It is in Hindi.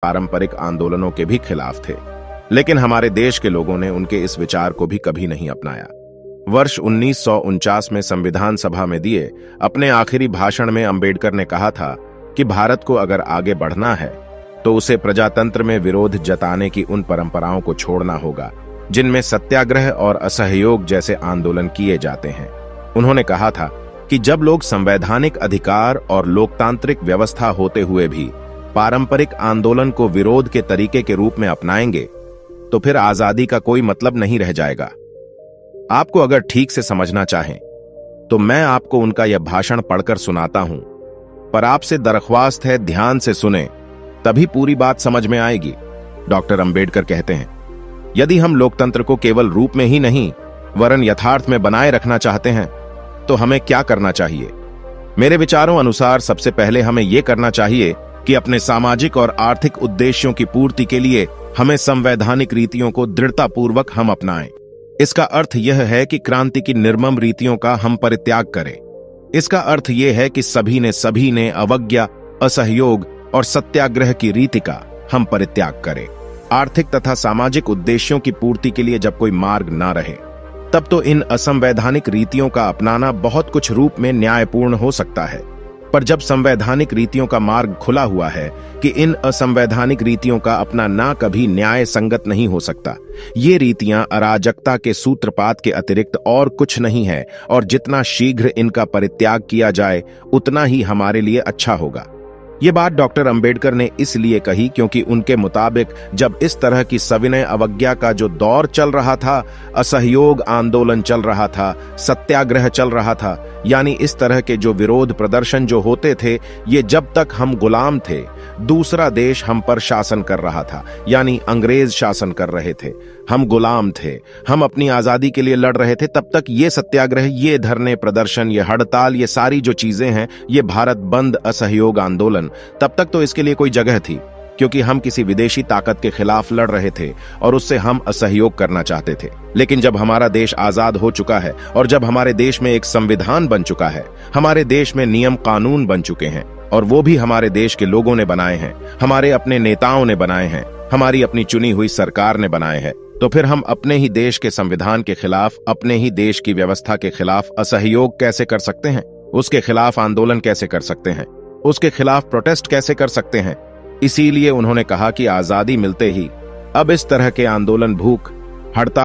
पारंपरिक आंदोलनों के भी खिलाफ थे, लेकिन हमारे देश के लोगों ने उनके इस विचार को भी कभी नहीं अपनाया। वर्ष 1949 में संविधान सभा में दिए अपने आखिरी भाषण में अंबेडकर ने कहा था कि भारत को अगर आगे बढ़ना है तो उसे प्रजातंत्र में विरोध जताने की उन परंपराओं को छोड़ना होगा जिनमें सत्याग्रह और असहयोग जैसे आंदोलन किए जाते हैं। उन्होंने कहा था कि जब लोग संवैधानिक अधिकार और लोकतांत्रिक व्यवस्था होते हुए भी पारंपरिक आंदोलन को विरोध के तरीके के रूप में अपनाएंगे तो फिर आजादी का कोई मतलब नहीं रह जाएगा। आपको अगर ठीक से समझना चाहें तो मैं आपको उनका यह भाषण पढ़कर सुनाता हूं, पर आपसे दरख्वास्त है ध्यान से सुने, तभी पूरी बात समझ में आएगी। डॉक्टर अंबेडकर कहते हैं, यदि हम लोकतंत्र को केवल रूप में ही नहीं वरन यथार्थ में बनाए रखना चाहते हैं तो हमें क्या करना चाहिए? मेरे विचारों अनुसार सबसे पहले हमें यह करना चाहिए कि अपने सामाजिक और आर्थिक उद्देश्यों की पूर्ति के लिए हमें संवैधानिक रीतियों को दृढ़तापूर्वक हम अपनाएं। इसका अर्थ यह है कि क्रांति की निर्मम रीतियों का हम परित्याग करें। इसका अर्थ यह है कि सभी ने अवज्ञा, असहयोग और सत्याग्रह की रीति का हम परित्याग करें। आर्थिक तथा सामाजिक उद्देश्यों की पूर्ति के लिए जब कोई मार्ग ना रहे तब तो इन असंवैधानिक रीतियों का अपनाना बहुत कुछ रूप में न्यायपूर्ण हो सकता है, पर जब संवैधानिक रीतियों का मार्ग खुला हुआ है कि इन असंवैधानिक रीतियों का अपनाना कभी न्याय संगत नहीं हो सकता। ये रीतियां अराजकता के सूत्रपात के अतिरिक्त और कुछ नहीं है, और जितना शीघ्र इनका परित्याग किया जाए उतना ही हमारे लिए अच्छा होगा। ये बात डॉक्टर अंबेडकर ने इसलिए कही क्योंकि उनके मुताबिक जब इस तरह की सविनय अवज्ञा का जो दौर चल रहा था, असहयोग आंदोलन चल रहा था, सत्याग्रह चल रहा था, यानी इस तरह के जो विरोध प्रदर्शन जो होते थे, ये जब तक हम गुलाम थे, दूसरा देश हम पर शासन कर रहा था, यानी अंग्रेज शासन कर रहे थे, हम गुलाम थे, हम अपनी आजादी के लिए लड़ रहे थे, तब तक ये सत्याग्रह, ये धरने प्रदर्शन, ये हड़ताल, ये सारी जो चीजें हैं, ये भारत बंद, असहयोग आंदोलन, तब तक तो इसके लिए कोई जगह थी, क्योंकि हम किसी विदेशी ताकत के खिलाफ लड़ रहे थे और उससे हम असहयोग करना चाहते थे। लेकिन जब हमारा देश आजाद हो चुका है और जब हमारे देश में एक संविधान बन चुका है, हमारे देश में नियम कानून बन चुके हैं, और वो भी हमारे देश के लोगों ने बनाए हैं, हमारे अपने नेताओं ने बनाए हैं, हमारी अपनी चुनी हुई सरकार ने बनाए हैं, तो फिर हम अपने ही देश के संविधान के खिलाफ, अपने ही देश की व्यवस्था के खिलाफ असहयोग कैसे कर सकते हैं? उसके खिलाफ आंदोलन कैसे कर सकते हैं? उसके खिलाफ प्रोटेस्ट कैसे कर सकते हैं? इसीलिए उन्होंने कहा कि आजादी मिलते ही अब इस तरह के आंदोलन, भूख हड़ताल